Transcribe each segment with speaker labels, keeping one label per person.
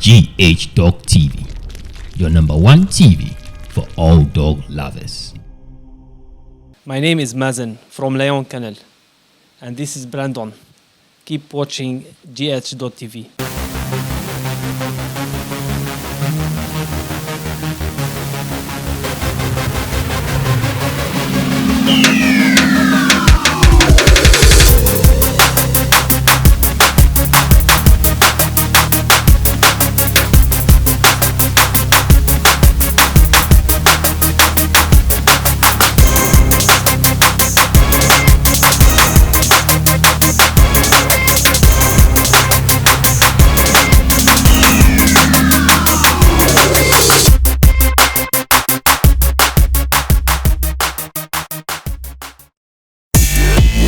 Speaker 1: GH Dog TV, your number one TV for all dog lovers.
Speaker 2: My name is Mazen from Lion Kennel, and this is Brandon. Keep watching GH.tv.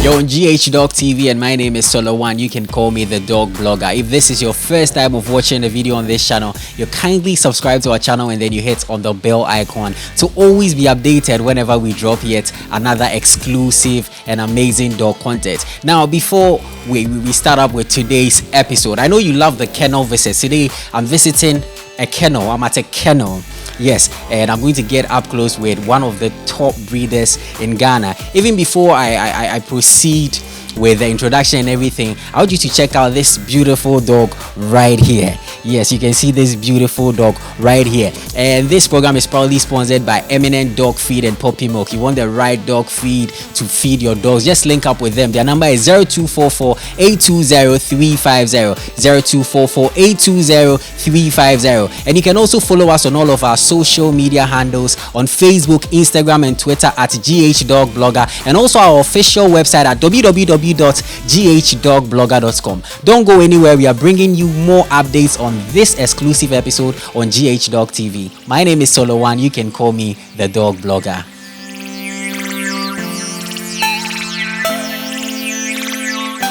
Speaker 3: Yo, on GH Dog TV, and my name is Solo1. You can call me the dog blogger. If this is your first time of watching a video on this channel, you kindly subscribe to our channel and then you hit on the bell icon to always be updated whenever we drop yet another exclusive and amazing dog content. Now, before we start up with today's episode, I know you love the kennel visits. Today I'm visiting a kennel. I'm at a kennel. Yes, and I'm going to get up close with one of the top breeders in Ghana. Even before I proceed with the introduction and everything, I want you to check out this beautiful dog right here. Yes, you can see this beautiful dog right here. And this program is proudly sponsored by Eminent Dog Feed and Puppy Milk. You want the right dog feed to feed your dogs, just link up with them. Their number is 0244-820-350, 0244-820-350. And you can also follow us on all of our social media handles on Facebook, Instagram and Twitter at GH Dog Blogger, and also our official website at www.ghdogblogger.com. Don't go anywhere. We are bringing you more updates on this exclusive episode on GH Dog TV. My name is Solo1. You can call me the dog blogger.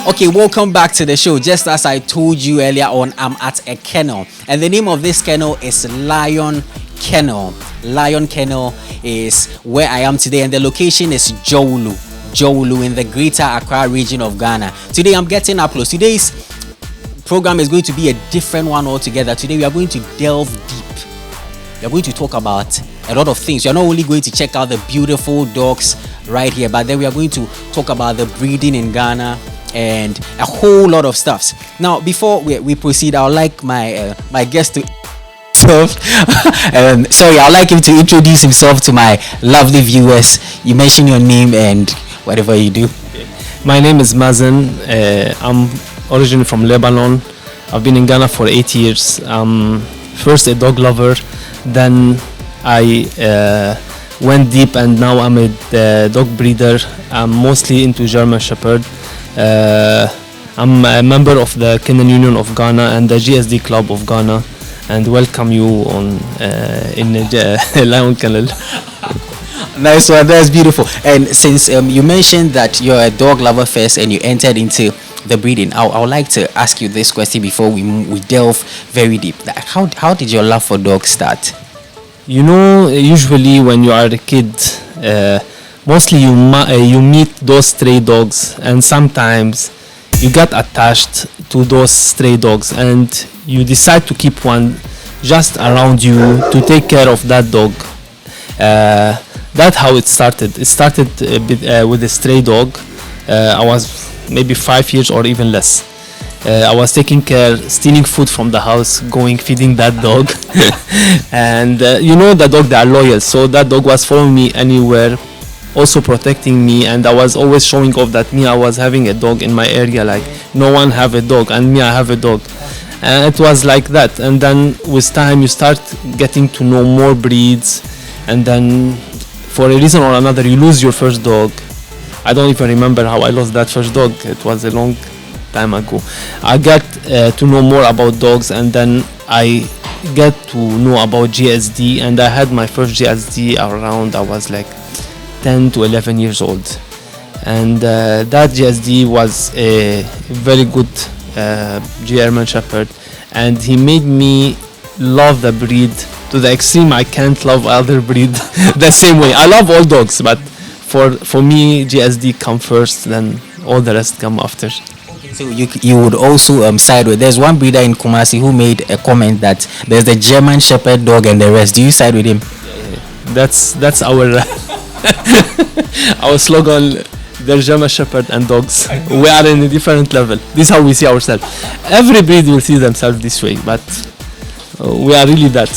Speaker 3: Okay, welcome back to the show. Just as I told you earlier on, I'm at a kennel, and the name of this kennel is Lion Kennel. Lion Kennel is where I am today, and the location is Dzorwulu in the greater Accra region of Ghana. Today I'm getting up close. Today's program is going to be a different one altogether. Today we are going to delve deep. We are going to talk about a lot of things. You are not only going to check out the beautiful dogs right here, but then we are going to talk about the breeding in Ghana and a whole lot of stuff. Now, before we proceed, I would like my guest to sorry, I'd like him to introduce himself to my lovely viewers. You mention your name and whatever you do.
Speaker 2: My name is Mazen. I'm originally from Lebanon. I've been in Ghana for 8 years. First a dog lover, then I went deep, and now I'm a dog breeder. I'm mostly into German Shepherd. I'm a member of the Kennel Union of Ghana and the GSD Club of Ghana, and welcome you on in Lion Kennel.
Speaker 3: Nice one, that's beautiful. And since you mentioned that you're a dog lover first and you entered into the breeding, I would like to ask you this question before we delve very deep. How did your love for dogs start?
Speaker 2: You know, usually when you are a kid, mostly you meet those stray dogs, and sometimes you get attached to those stray dogs and you decide to keep one just around you to take care of that dog. That's how it started. It started with a stray dog. I was maybe 5 years or even less. I was taking care, stealing food from the house, going feeding that dog. And you know, the dog, they are loyal, so that dog was following me anywhere, also protecting me, and I was always showing off that I was having a dog in my area, like no one have a dog and I have a dog. And it was like that, and then with time you start getting to know more breeds, and then for a reason or another you lose your first dog. I don't even remember how I lost that first dog. It was a long time ago. I got to know more about dogs, and then I get to know about GSD, and I had my first GSD around, I was like 10 to 11 years old, and that GSD was a very good German Shepherd, and he made me love the breed to the extreme. I can't love other breed the same way. I love all dogs, but for me GSD come first, then all the rest come after.
Speaker 3: So you would also side with. There's one breeder in Kumasi who made a comment that there's the German Shepherd dog and the rest. Do you side with him?
Speaker 2: That's our our slogan. There's German Shepherd and dogs. We are in a different level. This is how we see ourselves. Every breed will see themselves this way, but we are really that.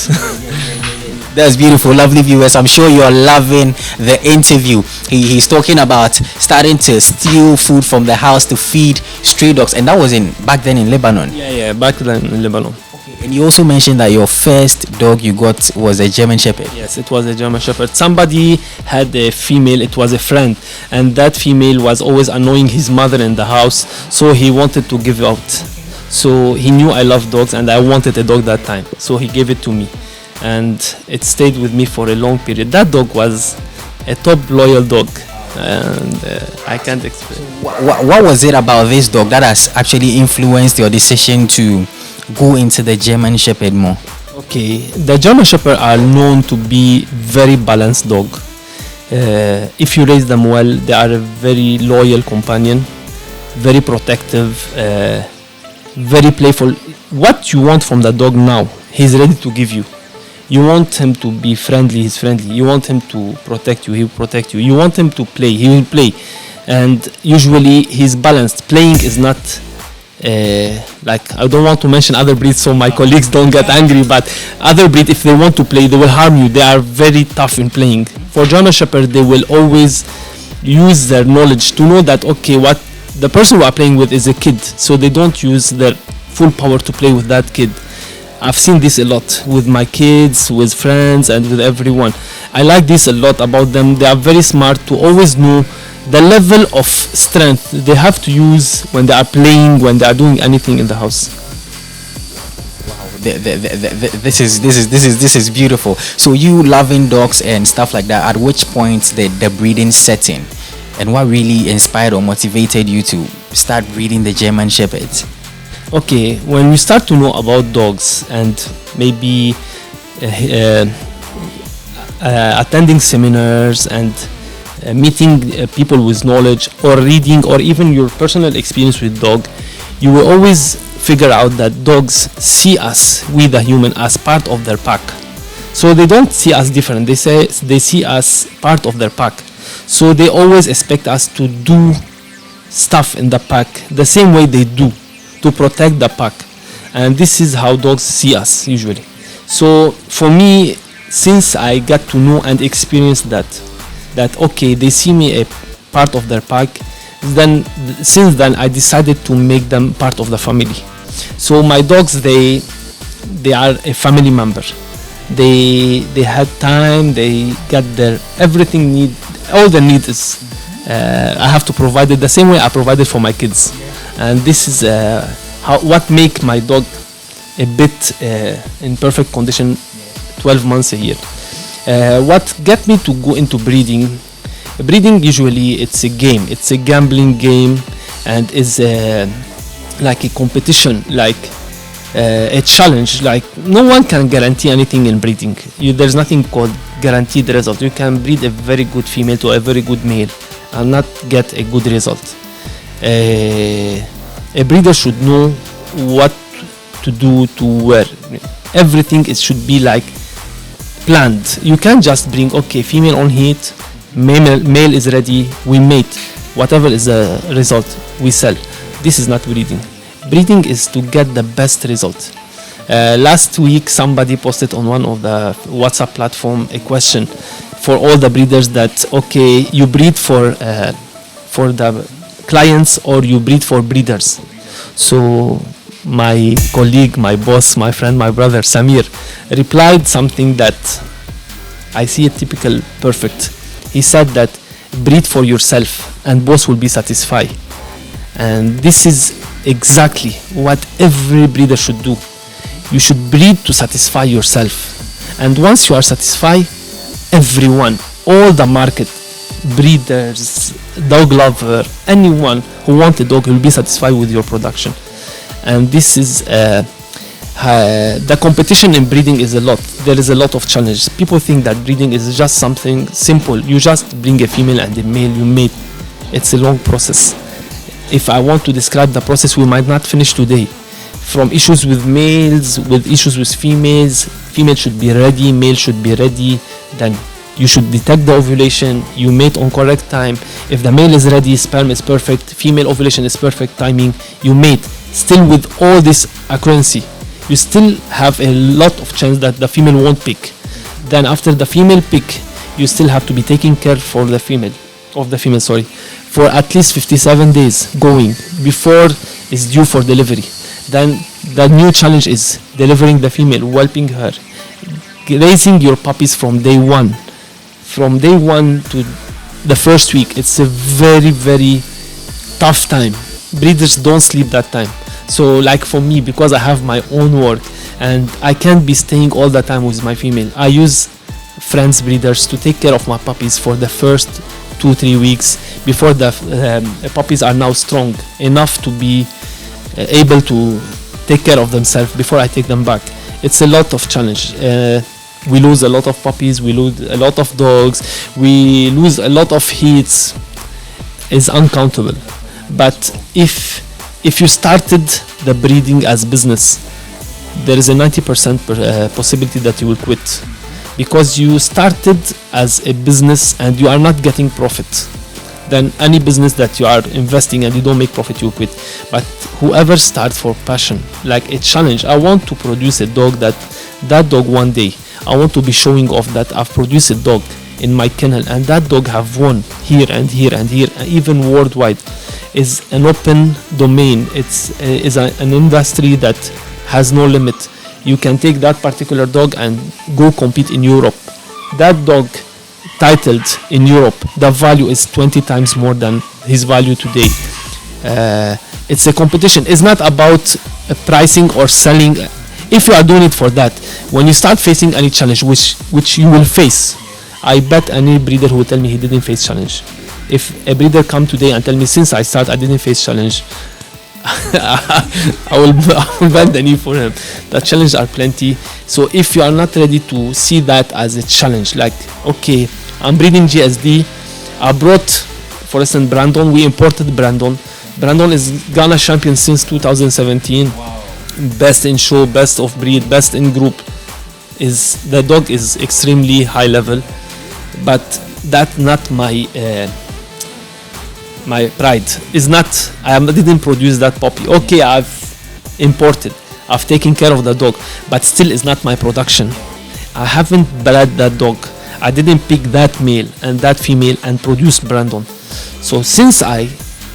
Speaker 3: That's beautiful, lovely viewers. I'm sure you're loving the interview. He's talking about starting to steal food from the house to feed stray dogs, and that was back then in Lebanon.
Speaker 2: Yeah, back then in Lebanon.
Speaker 3: Okay. And you also mentioned that your first dog you got was a German Shepherd.
Speaker 2: Yes, it was a German Shepherd. Somebody had a female, it was a friend, and that female was always annoying his mother in the house, so he wanted to give out. So he knew I love dogs and I wanted a dog that time, so he gave it to me. And it stayed with me for a long period. That dog was a top loyal dog, and I can't explain.
Speaker 3: What was it about this dog that has actually influenced your decision to go into the German Shepherd more?
Speaker 2: Okay, the German Shepherd are known to be very balanced dog. If you raise them well, they are a very loyal companion, very protective, very playful. What you want from the dog now, he's ready to give you. You want him to be friendly, he's friendly. You want him to protect you, he will protect you. You want him to play, he will play. And usually he's balanced. Playing is not like, I don't want to mention other breeds so my colleagues don't get angry, but other breeds, if they want to play, they will harm you. They are very tough in playing. For German Shepherd, they will always use their knowledge to know that, okay, what the person we are playing with is a kid, so they don't use their full power to play with that kid. I've seen this a lot with my kids, with friends, and with everyone. I like this a lot about them. They are very smart to always know the level of strength they have to use when they are playing, when they are doing anything in the house.
Speaker 3: Wow, this is beautiful. So you loving dogs and stuff like that. At which point the breeding set in, and what really inspired or motivated you to start breeding the German Shepherds?
Speaker 2: Okay, when we start to know about dogs and maybe attending seminars and meeting people with knowledge, or reading, or even your personal experience with dog, you will always figure out that dogs see us, we the human, as part of their pack. So they don't see us different. They see us part of their pack. So they always expect us to do stuff in the pack the same way they do, to protect the pack. And this is how dogs see us usually. So for me, since I got to know and experience that okay, they see me a part of their pack, then since then I decided to make them part of the family. So my dogs, they are a family member. They had time, they got their everything need, all the need is I have to provide it the same way I provided for my kids. And this is what make my dog a bit in perfect condition 12 months a year. What get me to go into breeding? Breeding usually it's a game, it's a gambling game, and is like a competition, like a challenge. Like no one can guarantee anything in breeding. There's nothing called guaranteed result. You can breed a very good female to a very good male and not get a good result. A breeder should know what to do to where. Everything should be like planned. You can't just bring, okay, female on heat, male is ready, we mate. Whatever is the result, we sell. This is not breeding. Breeding is to get the best result. Last week, somebody posted on one of the WhatsApp platform a question for all the breeders that, okay, you breed for the clients or you breed for breeders. So my colleague, my boss, my friend, my brother Samir replied something that I see a typical perfect. He said that breed for yourself and both will be satisfied. And this is exactly what every breeder should do. You should breed to satisfy yourself. And once you are satisfied, everyone, all the market, breeders, dog lover, anyone who wants a dog will be satisfied with your production. And this is the competition in breeding is a lot. There is a lot of challenges. People think that breeding is just something simple. You just bring a female and a male, you mate. It's a long process. if I want to describe the process, we might not finish today. From issues with males, with issues with females, female should be ready, male should be ready, then you should detect the ovulation, you mate on correct time. If the male is ready, sperm is perfect, female ovulation is perfect timing, you mate. Still with all this accuracy, you still have a lot of chance that the female won't pick. Then after the female pick, you still have to be taking care for the female, for at least 57 days going before it's due for delivery. Then the new challenge is delivering the female, whelping her, raising your puppies from day one. From day one to the first week, it's a very, very tough time. Breeders don't sleep that time. So like for me, because I have my own work and I can't be staying all the time with my female, I use friends breeders to take care of my puppies for the first 2-3 weeks before the puppies are now strong enough to be able to take care of themselves before I take them back. It's a lot of challenge. We lose a lot of puppies, we lose a lot of dogs, we lose a lot of heats. It's uncountable. But if you started the breeding as business, there is a 90% possibility that you will quit, because you started as a business and you are not getting profit. Then any business that you are investing and you don't make profit, you quit. But whoever starts for passion, like a challenge, I want to produce a dog that dog one day, I want to be showing off that I've produced a dog in my kennel and that dog have won here and here and here, even worldwide. Is an open domain. It's an industry that has no limit. You can take that particular dog and go compete in Europe. That dog titled in Europe, the value is 20 times more than his value today. It's a competition. It's not about pricing or selling. If you are doing it for that, when you start facing any challenge, which you will face, I bet any breeder who will tell me he didn't face challenge. If a breeder come today and tell me since I start I didn't face challenge, I will bend the knee for him. The challenges are plenty. So if you are not ready to see that as a challenge, like okay, I'm breeding GSD, I brought, for instance, Brandon. We imported Brandon. Brandon is Ghana champion since 2017.
Speaker 3: Wow.
Speaker 2: Best in show, best of breed, best in group. The dog is extremely high level, but that's not my pride. Is not. I didn't produce that puppy. Okay, I've imported. I've taken care of the dog, but still is not my production. I haven't bred that dog. I didn't pick that male and that female and produce Brandon. So since I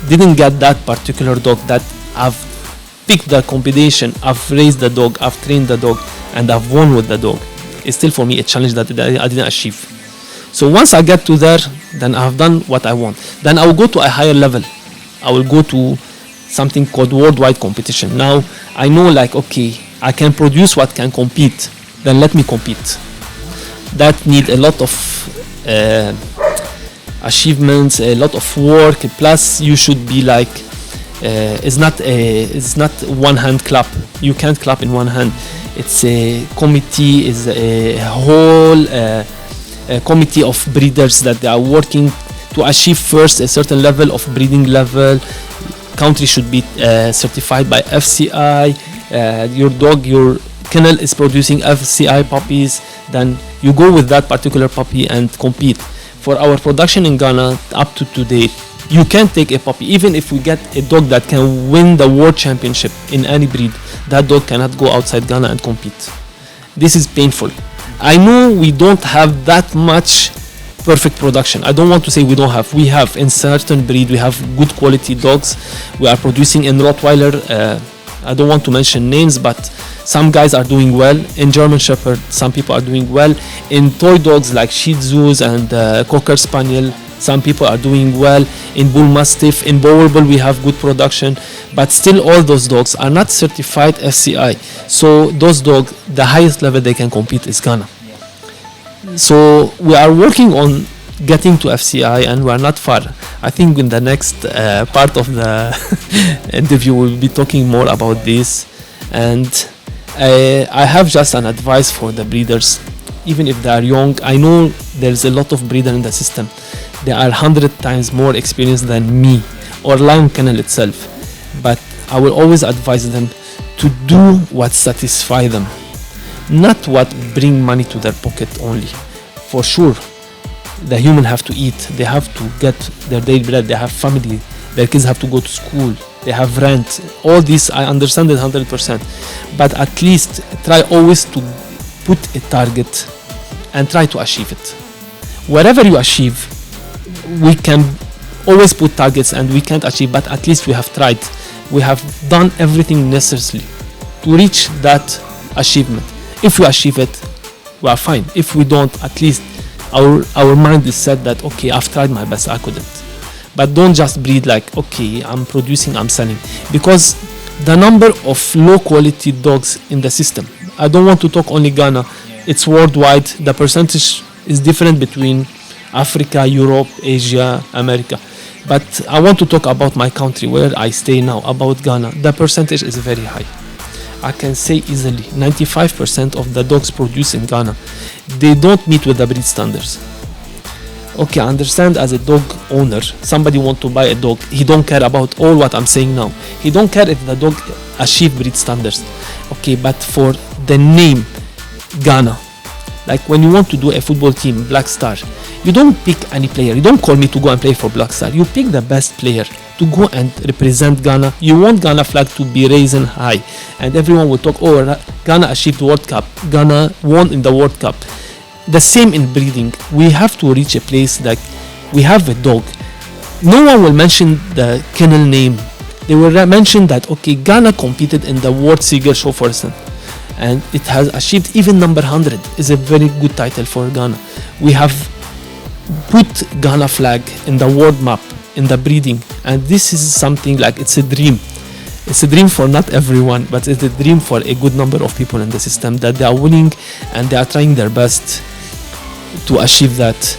Speaker 2: didn't get that particular dog that I've picked the competition, I've raised the dog, I've trained the dog, and I've won with the dog, it's still for me a challenge that I didn't achieve. So once I get to there, then I've done what I want. Then I will go to a higher level. I will go to something called worldwide competition. Now I know, like, okay, I can produce what can compete. Then let me compete. That need a lot of achievements, a lot of work. Plus, you should be like, it's not one hand clap. You can't clap in one hand. It's a committee. Is a whole committee of breeders that they are working to achieve first a certain level of breeding level. Country should be certified by FCI. Your kennel is producing FCI puppies, then you go with that particular puppy and compete. For our production in Ghana up to today, you can't take a puppy. Even if we get a dog that can win the world championship in any breed, that dog cannot go outside Ghana and compete. This is painful. I know we don't have that much perfect production. I don't want to say we don't have. We have in certain breed, we have good quality dogs. We are producing in Rottweiler. I don't want to mention names, but some guys are doing well. In German Shepherd, some people are doing well. In toy dogs like Shih Tzus and Cocker Spaniel, some people are doing well. In Bull Mastiff, in Bowerbull, we have good production. But still, all those dogs are not certified FCI. So those dogs, the highest level they can compete is Ghana. So we are working on getting to FCI, and we are not far. I think in the next part of the interview we'll be talking more about this. And I have just an advice for the breeders. Even if they are young, I know there's a lot of breeder in the system. They are 100 times more experienced than me or Lion Kennel itself. But I will always advise them to do what satisfy them, not what bring money to their pocket only. For sure, the human have to eat, they have to get their daily bread, they have family, their kids have to go to school, they have rent. All this I understand it 100%, but at least try always to put a target and try to achieve it. Wherever you achieve, we can always put targets and we can't achieve, but at least we have tried. We have done everything necessary to reach that achievement. If we achieve it, we are fine. If we don't, at least our mind is set that, okay, I've tried my best, I couldn't. But don't just breed like, okay, I'm producing, I'm selling. Because the number of low quality dogs in the system, I don't want to talk only Ghana, it's worldwide. The percentage is different between Africa, Europe, Asia, America. But I want to talk about my country where I stay now, about Ghana. The percentage is very high. I can say easily 95% of the dogs produced in Ghana, they don't meet with the breed standards. Okay, I understand as a dog owner, somebody want to buy a dog, he don't care about all what I'm saying now. He don't care if the dog achieve breed standards. Okay, but for the name Ghana, like when you want to do a football team, Black Star, you don't pick any player. You don't call me to go and play for Black Star. You pick the best player to go and represent Ghana. You want Ghana flag to be raised high, and everyone will talk, oh, Ghana achieved World Cup, Ghana won in the World Cup. The same in breeding. We have to reach a place that we have a dog. No one will mention the kennel name. They will mention that, okay, Ghana competed in the World Seagull Show, for instance, and it has achieved even number 100. Is a very good title for Ghana. We have put Ghana flag in the world map in the breeding, and this is something like it's a dream. It's a dream for not everyone, but it's a dream for a good number of people in the system that they are willing and they are trying their best to achieve that.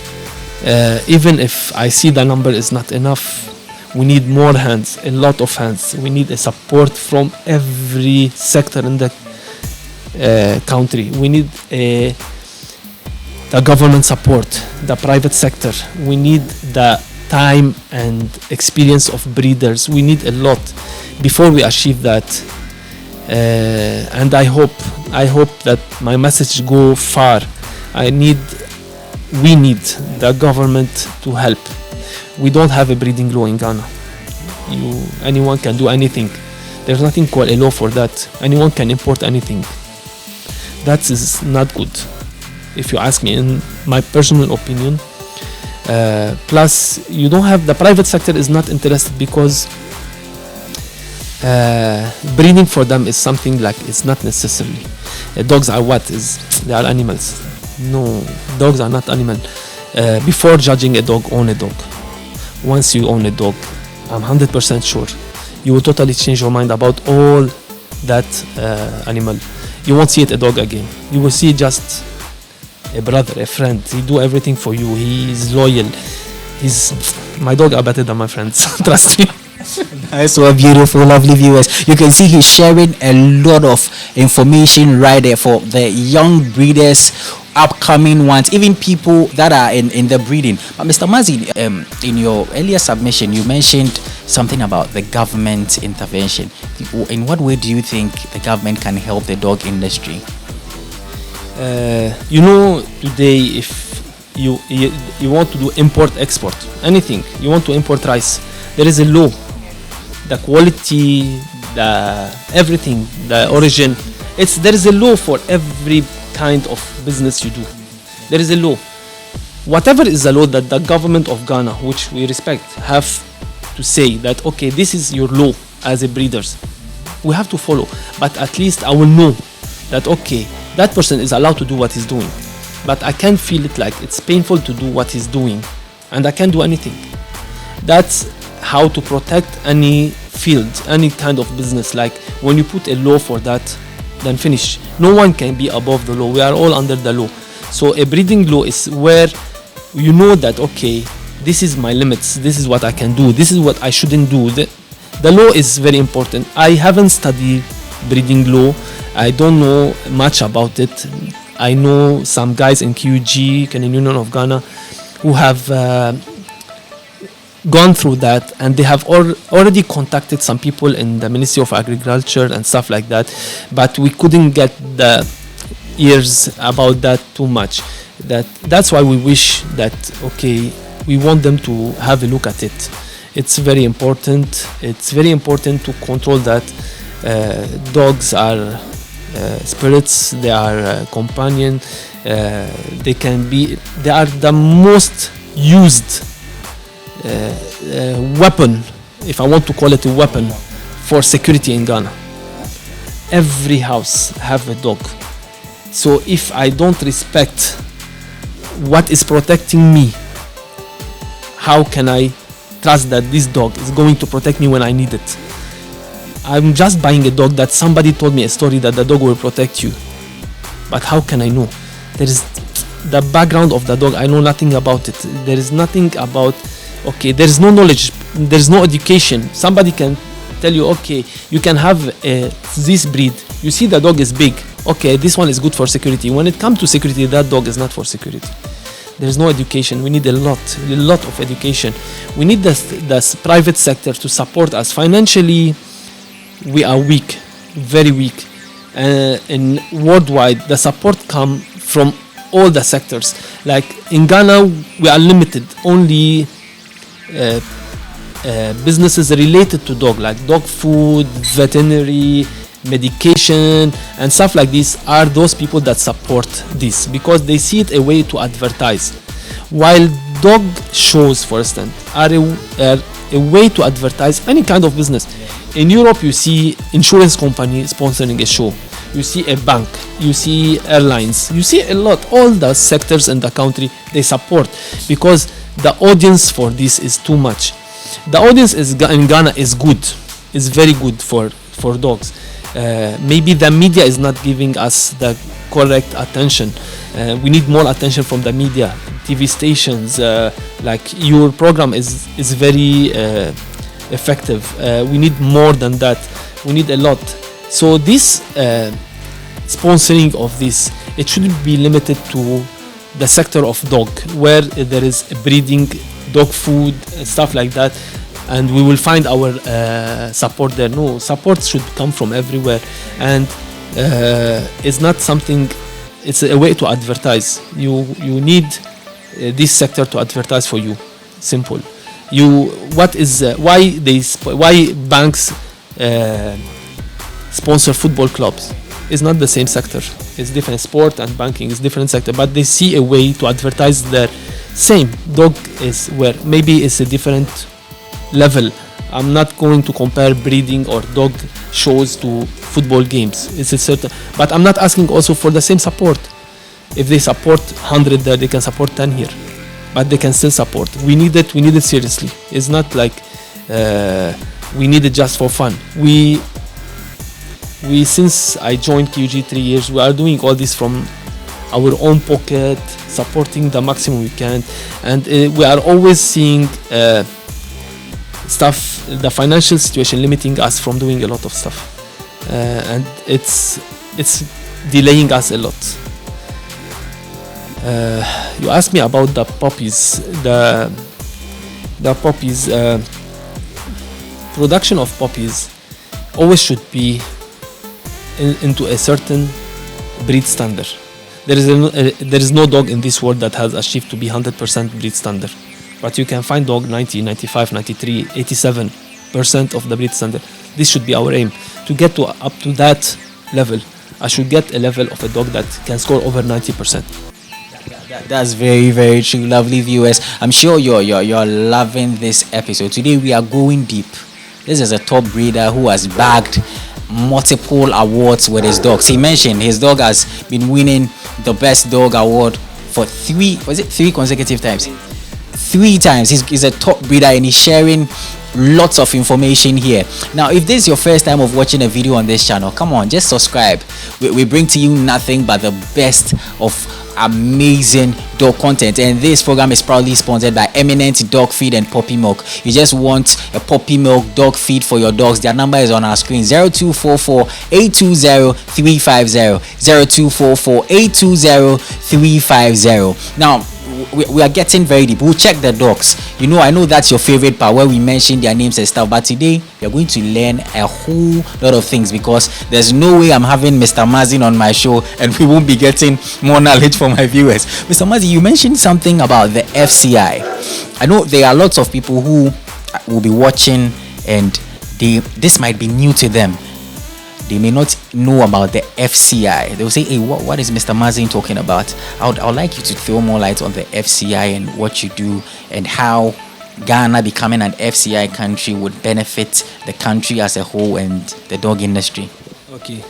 Speaker 2: Even if I see the number is not enough, we need more hands, a lot of hands. We need a support from every sector in the country. We need the government support, the private sector. We need the time and experience of breeders. We need a lot before we achieve that. And I hope that my message go far. We need the government to help. We don't have a breeding law in Ghana. Anyone can do anything. There's nothing called a law for that. Anyone can import anything. That is not good, if you ask me, in my personal opinion. Plus, you don't have, the private sector is not interested because breeding for them is something like, it's not necessarily. Dogs are what? They are animals. No, dogs are not animals. Before judging a dog, own a dog. Once you own a dog, I'm 100% sure you will totally change your mind about all that animal. You won't see it a dog again. You will see just a brother, a friend. He do everything for you. He is loyal. My dog are better than my friends. Trust me.
Speaker 3: That's so beautiful, lovely viewers. You can see he's sharing a lot of information right there for the young breeders, upcoming ones, even people that are in the breeding. But Mr. Mazen, in your earlier submission, you mentioned something about the government intervention. In what way do you think the government can help the dog industry?
Speaker 2: Today, if you want to do import-export, anything, you want to import rice, there is a law. The quality, the everything, the origin, there is a law for every kind of business you do. There is a law. Whatever is the law that the government of Ghana, which we respect, have to say that, okay, this is your law as a breeders, we have to follow. But at least I will know that, okay, that person is allowed to do what he's doing, but I can feel it like it's painful to do what he's doing, and I can't do anything. That's how to protect any field, any kind of business. Like when you put a law for that, then finish. No one can be above the law. We are all under the law. So a breeding law is where you know that, okay, this is my limits, this is what I can do, this is what I shouldn't do. The law is very important. I haven't studied breeding law. I don't know much about it. I know some guys in QG, Canine Union of Ghana, who have gone through that, and they have already contacted some people in the Ministry of Agriculture and stuff like that, but we couldn't get the ears about that too much. That's why we wish that, okay, we want them to have a look at it. It's very important. It's very important to control that. Dogs are spirits. They are companion. They are the most used weapon, if I want to call it a weapon, for security in Ghana. Every house have a dog. So if I don't respect what is protecting me, how can I trust that this dog is going to protect me when I need it? I'm just buying a dog that somebody told me a story that the dog will protect you. But how can I know? There is the background of the dog. I know nothing about it. There is nothing about, okay, there is no knowledge. There is no education. Somebody can tell you, okay, you can have this breed. You see the dog is big. Okay, this one is good for security. When it comes to security, that dog is not for security. There is no education. We need a lot of education. We need the private sector to support us. Financially, we are weak, very weak. And worldwide, the support comes from all the sectors. Like in Ghana, we are limited. Only businesses related to dog, like dog food, veterinary, medication, and stuff like this, are those people that support this because they see it a way to advertise. While dog shows, for instance, are a way to advertise any kind of business. In Europe, you see insurance company sponsoring a show. You see a bank. You see airlines. You see a lot. All the sectors in the country, they support because the audience for this is too much. The audience in Ghana is good. It's very good for dogs. Maybe the media is not giving us the correct attention. We need more attention from the media, TV stations. Like your program is very effective. We need more than that. We need a lot. So this sponsoring of this, it shouldn't be limited to the sector of dog, where there is breeding, dog food, stuff like that, and we will find our support there. No, support should come from everywhere, and it's not something. It's a way to advertise. You need this sector to advertise for you. Simple. Why banks sponsor football clubs? It's not the same sector. It's different. Sport and banking is different sector, but they see a way to advertise their same. Dog is where maybe it's a different level. I'm not going to compare breeding or dog shows to football games. It's a certain, but I'm not asking also for the same support. If they support 100 there, they can support 10 here, but they can still support. We need it seriously. It's not like we need it just for fun. We since I joined QG 3 years, we are doing all this from our own pocket, supporting the maximum we can, and we are always seeing stuff, the financial situation limiting us from doing a lot of stuff, and it's delaying us a lot. You asked me about the puppies. The puppies, production of puppies always should be into a certain breed standard. There is no dog in this world that has achieved to be 100% breed standard, but you can find dog 90, 95, 93, 87% of the breed standard. This should be our aim, to get to up to that level. I should get a level of a dog that can score over 90%.
Speaker 3: That's very, very true. Lovely viewers, I'm sure you're loving this episode. Today we are going deep. This is a top breeder who has bagged multiple awards with his dogs. He mentioned his dog has been winning the best dog award for three consecutive times. 3 times. He's a top breeder and he's sharing lots of information here. Now, if this is your first time of watching a video on this channel, come on, just subscribe. We bring to you nothing but the best of amazing dog content, and this program is proudly sponsored by Eminent Dog Feed and Puppy Milk. You just want a puppy milk dog feed for your dogs, their number is on our screen: 0244-820-350, 0244-820-350. Now, we are getting very deep. We'll check the dogs. You know, I know that's your favorite part where we mention their names and stuff. But today you're going to learn a whole lot of things, because there's no way I'm having Mr. Mazen on my show and we won't be getting more knowledge for my viewers. Mr. Mazen, you mentioned something about the FCI. I know there are lots of people who will be watching and this might be new to them. They may not know about the FCI. They will say, hey, what is Mr. Mazen talking about? I would like you to throw more light on the FCI and what you do, and how Ghana becoming an FCI country would benefit the country as a whole and the dog industry.
Speaker 2: Okay.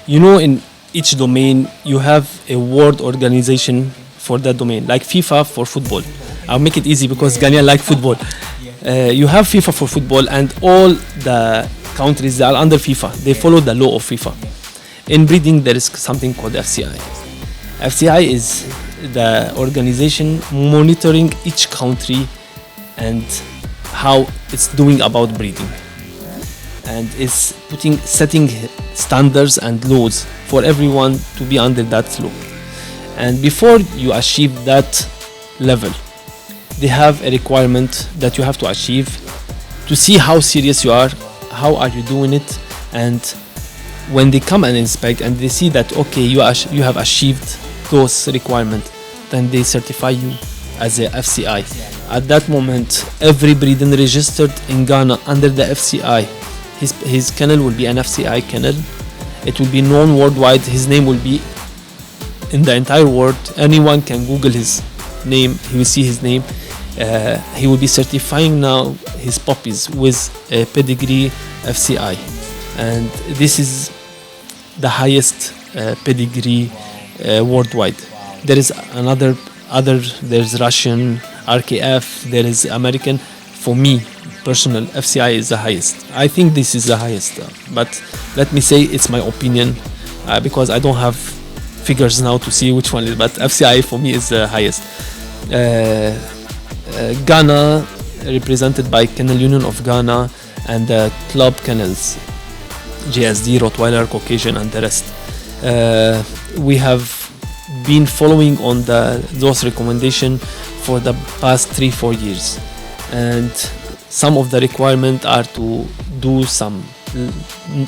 Speaker 2: You know, in each domain, you have a world organization for that domain, like FIFA for football. I'll make it easy because Ghanaians like football. You have FIFA for football, and all the countries that are under FIFA, they follow the law of FIFA. In breeding, there is something called FCI. FCI is the organization monitoring each country and how it's doing about breeding, and is setting standards and laws for everyone to be under that law. And before you achieve that level, they have a requirement that you have to achieve to see how serious you are, how are you doing it. And when they come and inspect and they see that okay, you have achieved those requirements, then they certify you as a FCI. At that moment, every breeding registered in Ghana under the FCI, his kennel will be an FCI kennel. It will be known worldwide. His name will be in the entire world. Anyone can Google his name, he will see his name. He will be certifying now his puppies with a pedigree FCI, and this is the highest pedigree worldwide. There is there's Russian, RKF, there is American. For me, personal, FCI is the highest. I think this is the highest, but let me say it's my opinion, because I don't have figures now to see which one is, but FCI for me is the highest. Ghana, represented by Kennel Union of Ghana and the club kennels, JSD, Rottweiler, Caucasian, and the rest. We have been following on those recommendations for the past 3-4 years, and some of the requirements are to do some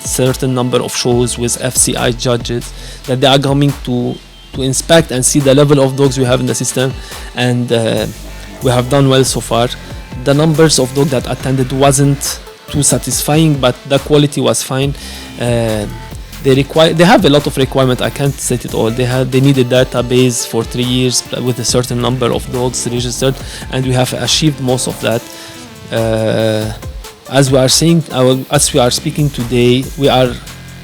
Speaker 2: certain number of shows with FCI judges that they are coming to inspect and see the level of dogs we have in the system, and we have done well so far. The numbers of dogs that attended wasn't too satisfying, but the quality was fine. They have a lot of requirements. I can't set it all. They need a database for 3 years with a certain number of dogs registered, and we have achieved most of that. As we are speaking today, we are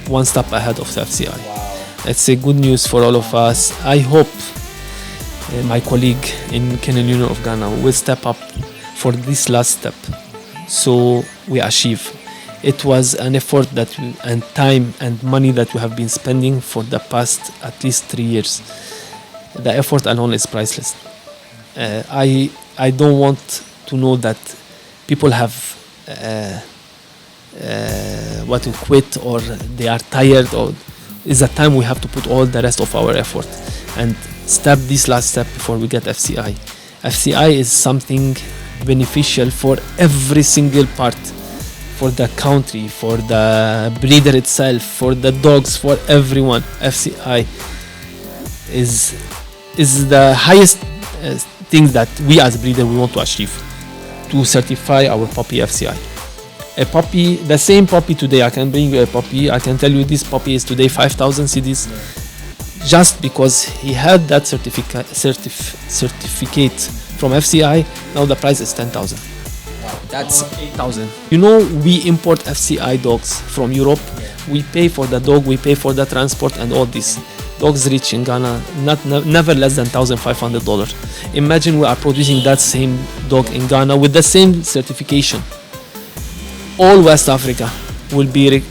Speaker 2: one step ahead of the FCI. Wow. It's a good news for all of us. I hope my colleague in Kennel Union of Ghana will step up for this last step, so we achieve. It was an effort and time and money that we have been spending for the past at least 3 years. The effort alone is priceless. I don't want to know that people have to quit, or they are tired, or it's a time we have to put all the rest of our effort and step this last step before we get FCI. FCI is something beneficial for every single part, for the country, for the breeder itself, for the dogs, for everyone. FCI is the highest thing that we as breeder we want to achieve, to certify our puppy FCI. A puppy, the same puppy today, I can bring you a puppy, I can tell you this puppy is today 5,000 cedis, just because he had that certificate from FCI. Now the price is 10,000. That's 8,000. You know, we import FCI dogs from Europe. We pay for the dog, we pay for the transport and all this. Dogs reach in Ghana never less than $1,500. Imagine we are producing that same dog in Ghana with the same certification. All West Africa will be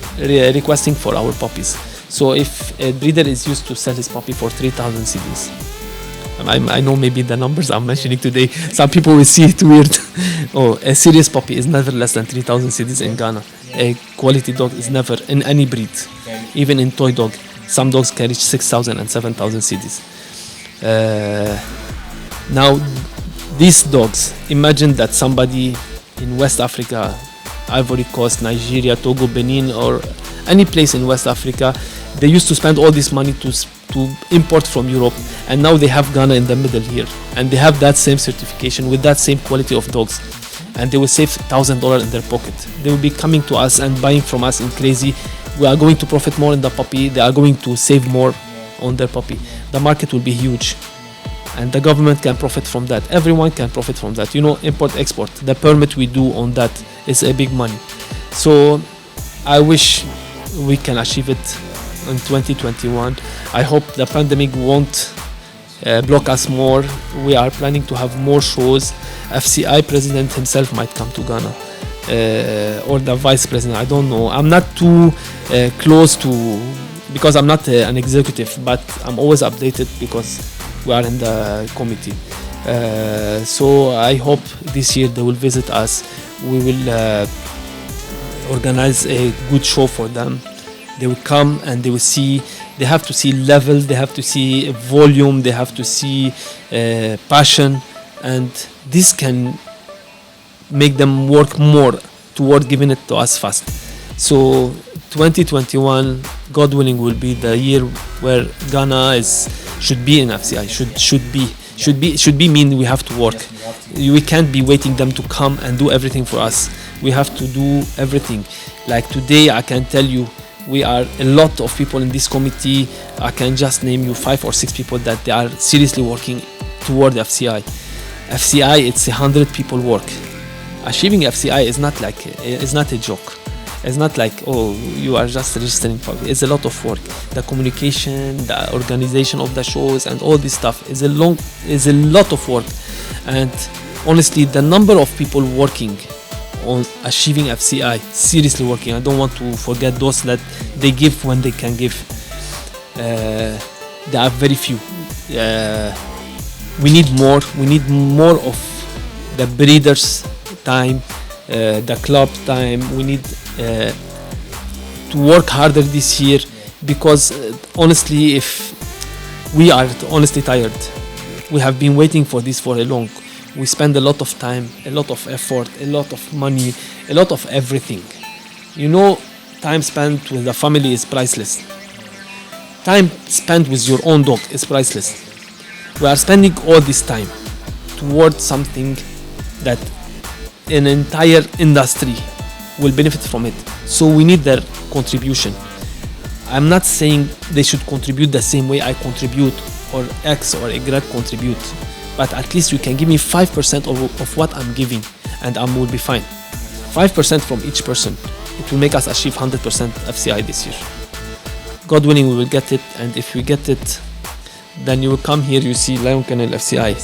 Speaker 2: requesting for our puppies. So if a breeder is used to sell his puppy for 3,000 cedis, I know maybe the numbers I'm mentioning today, some people will see it weird. A serious puppy is never less than 3,000 cedis in Ghana. A quality dog is never in any breed, even in toy dog. Some dogs can reach 6,000 and 7,000 cedis. Now, these dogs, imagine that somebody in West Africa, Ivory Coast, Nigeria, Togo, Benin, or any place in West Africa, they used to spend all this money to import from Europe, and now they have Ghana in the middle here, and they have that same certification with that same quality of dogs, and they will save $1,000 in their pocket. They will be coming to us and buying from us in crazy. We are going to profit more in the puppy. They are going to save more on their puppy. The market will be huge, and the government can profit from that. Everyone can profit from that. You know, import export, the permit we do on that is a big money. So I wish we can achieve it in 2021. I hope the pandemic won't block us more. We are planning to have more shows. FCI president himself might come to Ghana, or the vice president, I don't know. I'm not too close to, because I'm not an executive, but I'm always updated because we are in the committee. So I hope this year they will visit us. We will organize a good show for them. They will come and they will see. They have to see level, they have to see volume, they have to see passion, and this can make them work more toward giving it to us fast. So 2021, God willing, will be the year where Ghana should be in FCI. Should be mean we have to work. We can't be waiting them to come and do everything for us. We have to do everything. Like today, I can tell you, we are a lot of people in this committee. I can just name you 5 or 6 people that they are seriously working toward FCI. FCI, it's 100 people work. Achieving FCI is not a joke. It's not like, oh, you are just registering. It's a lot of work. The communication, the organization of the shows, and all this stuff is a lot of work. And honestly, the number of people working on achieving FCI, seriously working, I don't want to forget those that they give when they can give. There are very few. We need more of the breeders' time, the club time. We need to work harder this year, because honestly, if we are honestly tired, we have been waiting for this for a long. We spend a lot of time, a lot of effort, a lot of money, a lot of everything. You know, time spent with the family is priceless. Time spent with your own dog is priceless. We are spending all this time towards something that an entire industry will benefit from it. So we need their contribution. I'm not saying they should contribute the same way I contribute, or X or Y contribute, but at least you can give me 5% of what I'm giving, and I will be fine. 5% from each person. It will make us achieve 100% FCI this year. God willing, we will get it, and if we get it, then you will come here, you see Lion Kennel FCI.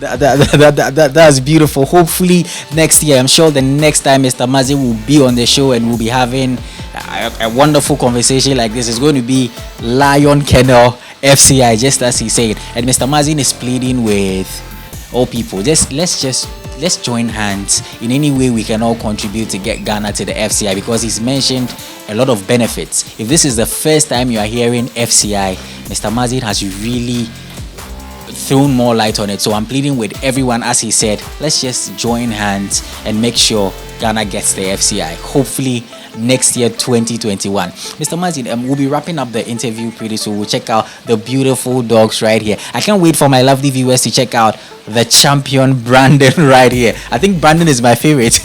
Speaker 3: That's beautiful. Hopefully next year, I'm sure the next time Mr. Mazen will be on the show and we'll be having a wonderful conversation like this. It's going to be Lion Kennel FCI, just as he said. And Mr. Mazen is pleading with all people, let's join hands in any way we can all contribute to get Ghana to the FCI, because he's mentioned a lot of benefits. If this is the first time you are hearing FCI, Mr. Mazen has really thrown more light on it. So I'm pleading with everyone, as he said, let's just join hands and make sure Ghana gets the FCI. Hopefully next year, 2021. Mr. Mazen, we'll be wrapping up the interview pretty soon. We'll check out the beautiful dogs right here. I can't wait for my lovely viewers to check out the champion Brandon right here. I think Brandon is my favorite.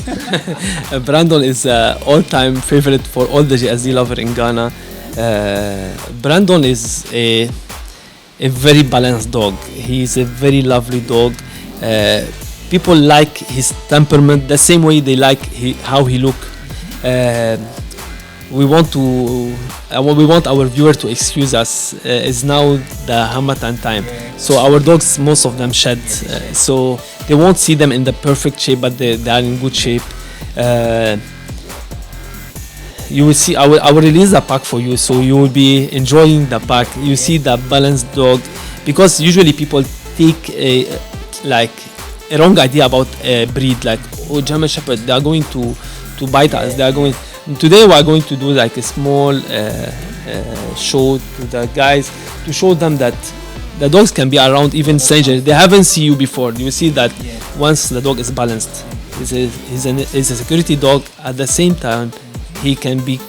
Speaker 2: Brandon is all-time favorite for all the GSD lover in Ghana. Brandon is a very balanced dog. He is a very lovely dog. People like his temperament the same way they like how he look. We want our viewer to excuse us. It's now the Hamatan time, so our dogs, most of them shed, so they won't see them in the perfect shape, but they are in good shape. You will see, I will release the pack for you, so you will be enjoying the pack. You see the balanced dog, because usually people take a wrong idea about a breed, like, oh, German Shepherd, they are going to bite us. Today we are going to do like a small show to the guys to show them that The dogs can be around, even strangers. They haven't seen you before. You see that once the dog is balanced, he's a security dog. At the same time, he can be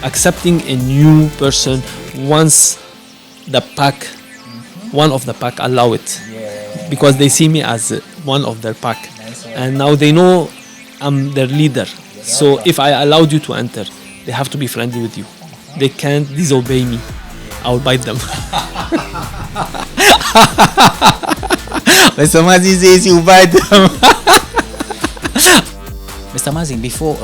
Speaker 2: accepting a new person once the pack, one of the pack allow it, because they see me as one of their pack, and now they know I'm their leader. So if I allowed you to enter, they have to be friendly with you. They can't disobey me. I'll bite them.
Speaker 3: Mr. Mazen says you bite them. Mr. Mazen, before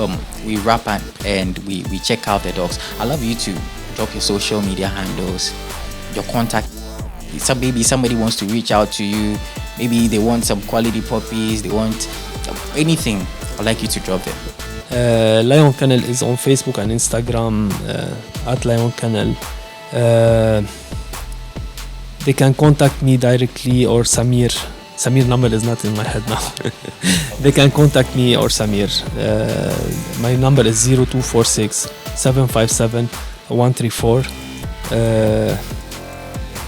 Speaker 3: we wrap up and we check out the dogs, I'd love you to drop your social media handles, your contact. Maybe somebody wants to reach out to you. Maybe they want some quality puppies. They want anything. I'd like you to drop them.
Speaker 2: Lion Kennel is on Facebook and Instagram at Lion Kennel. They can contact me directly or Samir. Samir number is not in my head now. They can contact me or Samir. My number is 0246 757 134.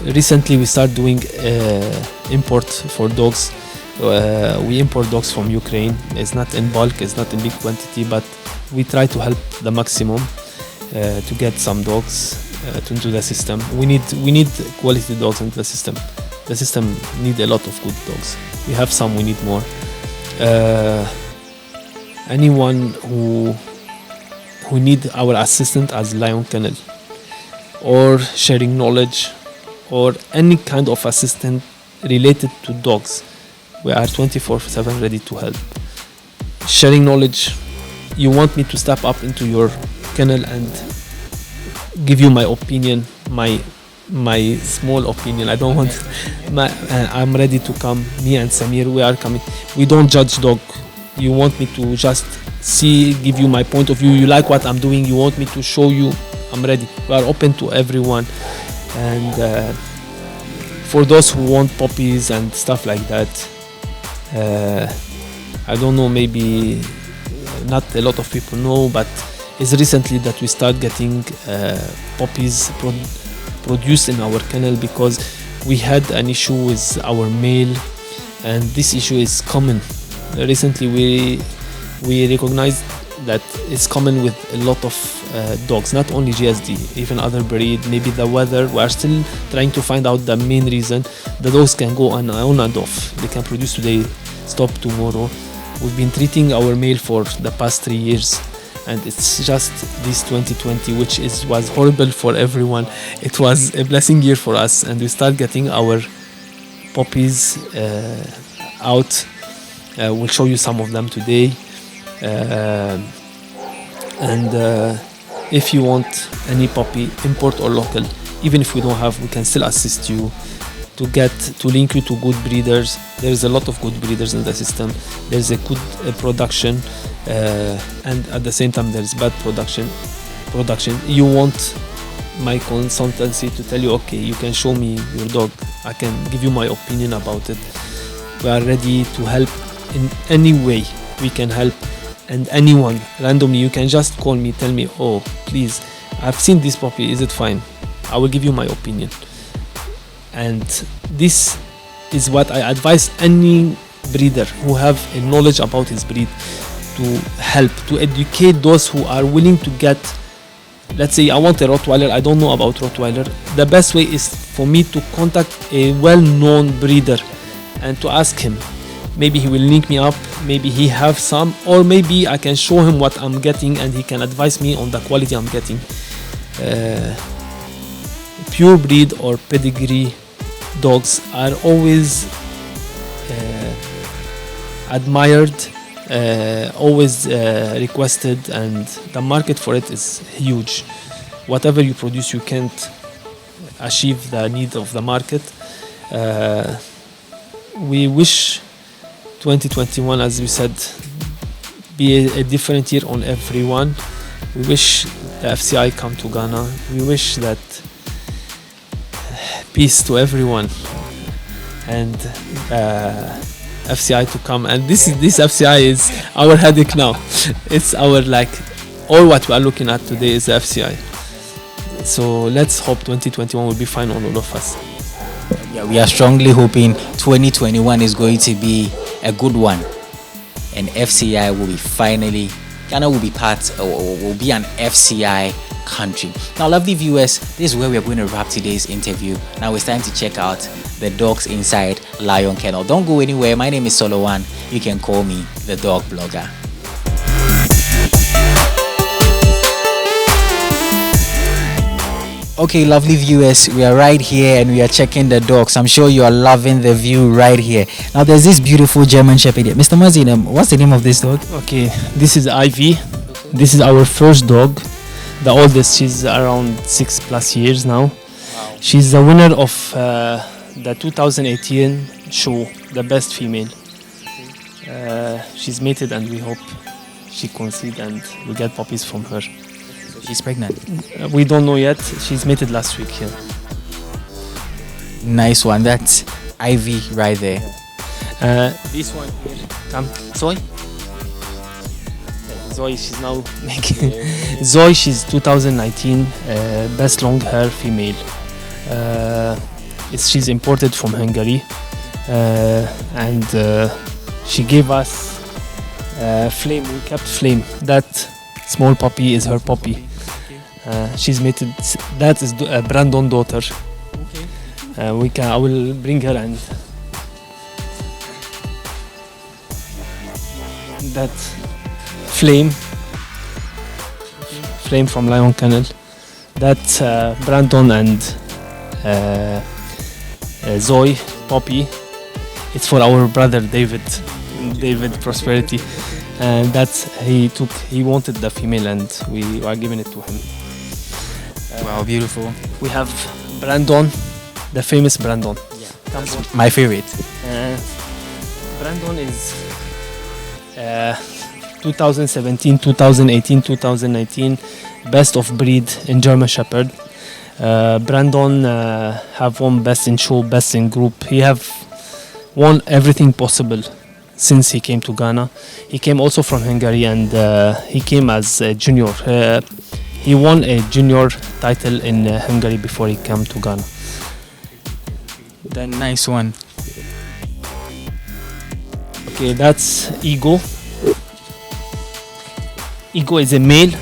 Speaker 2: Recently we started doing import for dogs. We import dogs from Ukraine. It's not in bulk, it's not in big quantity, but we try to help the maximum to get some dogs into the system. We need quality dogs into the system. The system need a lot of good dogs. We have some, we need more. Anyone who need our assistance as Lion Kennel, or sharing knowledge, or any kind of assistance related to dogs, we are 24/7 ready to help. Sharing knowledge, you want me to step up into your kennel and give you my opinion, my small opinion. I don't want I'm ready to come. Me and Samir, we are coming. We don't judge dog. You want me to just give you my point of view. You like what I'm doing, you want me to show you, I'm ready. We are open to everyone. And for those who want puppies and stuff like that, I don't know, maybe not a lot of people know, but it's recently that we start getting puppies produced in our kennel, because we had an issue with our male, and this issue is common. Recently we recognized that it's common with a lot of dogs, not only GSD, even other breed, maybe the weather. We are still trying to find out the main reason. The dogs can go on and off. They can produce today, stop tomorrow. We've been treating our male for the past 3 years, and it's just this 2020, which was horrible for everyone. It was a blessing year for us, and we start getting our puppies out. We'll show you some of them today. And if you want any puppy, import or local, even if we don't have, we can still assist you to link you to good breeders. There's a lot of good breeders in the system. There's a good production, and at the same time there's bad production. You want my consultancy to tell you, okay, you can show me your dog, I can give you my opinion about it. We are ready to help in any way we can help. And anyone randomly, you can just call me, tell me, oh please, I've seen this puppy, is it fine? I will give you my opinion. And this is what I advise any breeder who have a knowledge about his breed, to help, to educate those who are willing to get. Let's say I want a Rottweiler, I don't know about Rottweiler. The best way is for me to contact a well-known breeder and to ask him. Maybe he will link me up, maybe he have some, or maybe I can show him what I'm getting and he can advise me on the quality I'm getting. Pure breed or pedigree dogs are always admired, always requested, and the market for it is huge. Whatever you produce, you can't achieve the need of the market. We wish 2021, as we said, be a different year on everyone. We wish the FCI come to Ghana. We wish that peace to everyone, and FCI to come. And this FCI is our headache now. It's our, like, all what we are looking at today is the FCI. So let's hope 2021 will be fine on all of us.
Speaker 3: Yeah, we are strongly hoping 2021 is going to be a good one, and FCI will be finally, Ghana will be part, or will be an FCI country. Now, lovely viewers, this is where we are going to wrap today's interview. Now it's time to check out the dogs inside Lion Kennel. Don't go anywhere. My name is Solo1. You can call me the dog blogger. Okay, lovely viewers, we are right here and we are checking the dogs. I'm sure you are loving the view right here. Now there's this beautiful German Shepherd here. Mr. Mazen, what's the name of this dog?
Speaker 2: Okay, this is Ivy. This is our first dog. The oldest, she's around 6+ years now. Wow. She's the winner of the 2018 show, the best female. She's mated and we hope she conceives and we get puppies from her.
Speaker 3: She's pregnant?
Speaker 2: We don't know yet. She's mated last week, yeah.
Speaker 3: Nice one. That's Ivy right there.
Speaker 2: This one here, come, Zoe. Zoe, she's now making. Zoe, she's 2019 best long hair female. She's imported from Hungary, and she gave us Flame. We kept Flame. That small puppy is her puppy. She's mated. That is Brandon's daughter. Okay. I will bring her and that Flame from Lion Kennel. That's Brandon and Zoe puppy. It's for our brother David Prosperity, and he wanted the female and we are giving it to him.
Speaker 3: Wow, beautiful.
Speaker 2: We have Brandon, the famous Brandon. Yeah.
Speaker 3: My favorite.
Speaker 2: Brandon is 2017, 2018, 2019 best of breed in German Shepherd. Brandon have won best in show, best in group. He have won everything possible since he came to Ghana. He came also from Hungary and he came as a junior. He won a junior title in Hungary before he came to Ghana.
Speaker 3: The nice one.
Speaker 2: Okay, that's Ego. Ego is a male.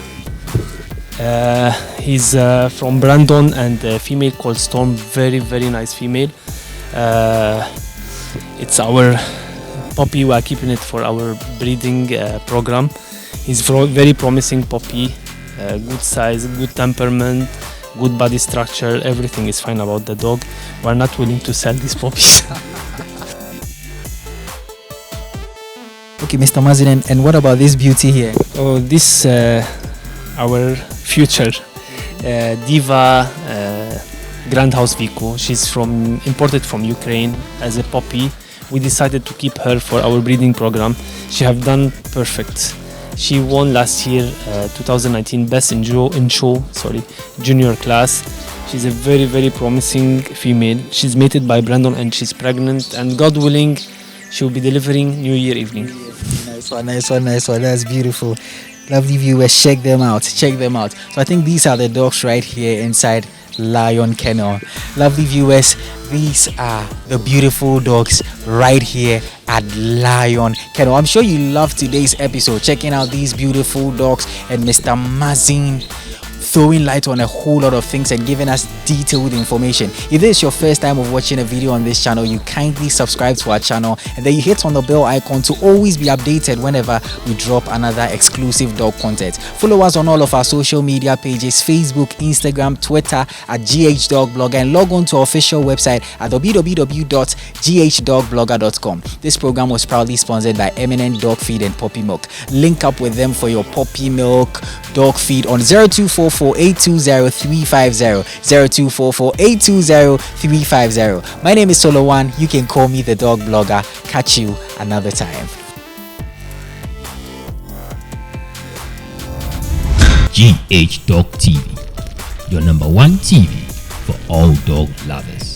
Speaker 2: He's from Brandon and a female called Storm. Very, very nice female. It's our puppy. We are keeping it for our breeding program. He's very promising puppy. Good size, good temperament, good body structure. Everything is fine about the dog. We're not willing to sell these puppies.
Speaker 3: Okay, Mr. Mazen, and what about this beauty here?
Speaker 2: Oh, this our future Diva Grand House Vico. She's imported from Ukraine as a puppy. We decided to keep her for our breeding program. She have done perfect. She won last year 2019 best in junior class. She's a very, very promising female. She's mated by Brandon and she's pregnant, and God willing she will be delivering New Year evening.
Speaker 3: Nice one. That's beautiful. Lovely viewers, check them out. So I think these are the dogs right here inside Lion Kennel. Lovely viewers, these are the beautiful dogs right here at Lion Kennel. I'm sure you loved today's episode, checking out these beautiful dogs and Mr. Mazen throwing light on a whole lot of things and giving us detailed information. If this is your first time of watching a video on this channel, you kindly subscribe to our channel and then you hit on the bell icon to always be updated whenever we drop another exclusive dog content. Follow us on all of our social media pages: Facebook, Instagram, Twitter at GHDogBlogger, and log on to our official website at www.ghdogblogger.com. This program was proudly sponsored by Eminent Dog Feed and Puppy Milk. Link up with them for your puppy milk, dog feed on 0244-820-350, 0244-820-350. My name is Solo1. You can call me the dog blogger. Catch you another time.
Speaker 1: GH Dog TV, your #1 TV for all dog lovers.